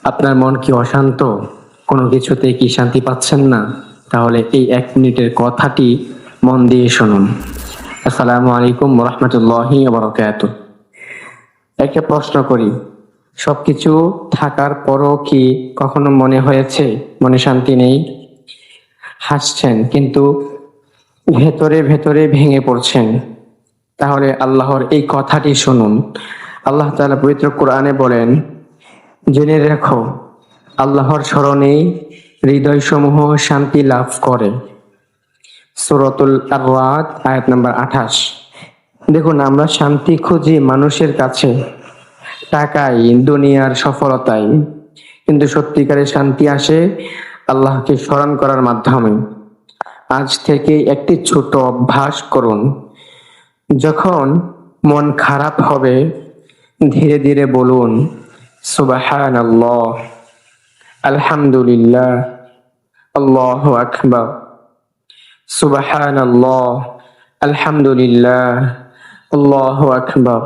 আপনার মন কি অশান্ত? কোনো কিছুতে কি শান্তি পাচ্ছেন না? তাহলে এই 1 মিনিটের কথাটি মন দিয়ে শুনুন। আসসালামু আলাইকুম রহমতুল্লাহি বারাকাতুহু। একটা প্রশ্ন করি, সবকিছু থাকার পরও কি কখনো মনে হয়েছে মনে শান্তি নেই? হাসছেন কিন্তু ভেতরে ভেতরে ভেঙে পড়ছেন। তাহলে আল্লাহর এই কথাটি শুনুন। আল্লাহ তাআলা পবিত্র কোরআনে বলেন, জেনে রেখো আল্লাহর স্মরণে হৃদয়সমূহ শান্তি লাভ করে। সূরাতুল আর-রাদ আয়াত নাম্বার 28। দেখুন, আমরা শান্তি খুঁজি মানুষের কাছে, টাকায়, দুনিয়ার সফলতায়, কিন্তু সত্যিকারের শান্তি আসে আল্লাহকে স্মরণ করার মাধ্যমে। আজ থেকে একটি ছোট অভ্যাস করুন। যখন মন খারাপ হবে ধীরে ধীরে বলুন সুবহানাল্লাহ, আলহামদুলিল্লাহ, আল্লাহু আকবার। সুবহানাল্লাহ, আলহামদুলিল্লাহ, আল্লাহু আকবার।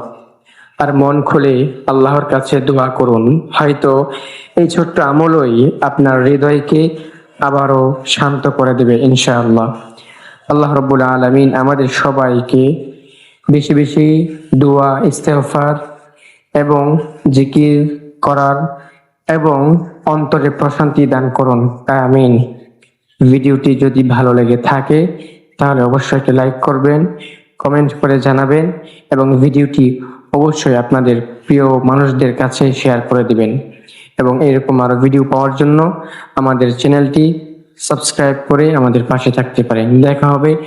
আর মন খুলে আল্লাহর কাছে দোয়া করুন। হয়তো এই ছোট্ট আমলই আপনার হৃদয়কে আবারও শান্ত করে দেবে ইনশাআল্লাহ। আল্লাহ রাব্বুল আলামিন আমাদের সবাইকে বেশি বেশি দোয়া, ইস্তেগফার এবং জিকির করার এবং অন্তরে প্রশান্তি দান করুন, আমিন। ভিডিওটি যদি ভালো লেগে থাকে তাহলে অবশ্যই একটা লাইক করবেন, কমেন্ট করে জানাবেন এবং ভিডিওটি অবশ্যই আপনাদের প্রিয় মানুষদের কাছে শেয়ার করে দিবেন। এবং এরকম আরো ভিডিও পাওয়ার জন্য আমাদের চ্যানেলটি সাবস্ক্রাইব করে আমাদের পাশে থাকতে পারেন। দেখা হবে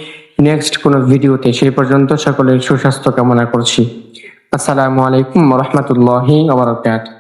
নেক্সট কোনো ভিডিওতে। সেই পর্যন্ত সকলের সুস্বাস্থ্য কামনা করছি। আসসালামু আলাইকুম ওয়া রাহমাতুল্লাহি ওয়া বারাকাতুহু।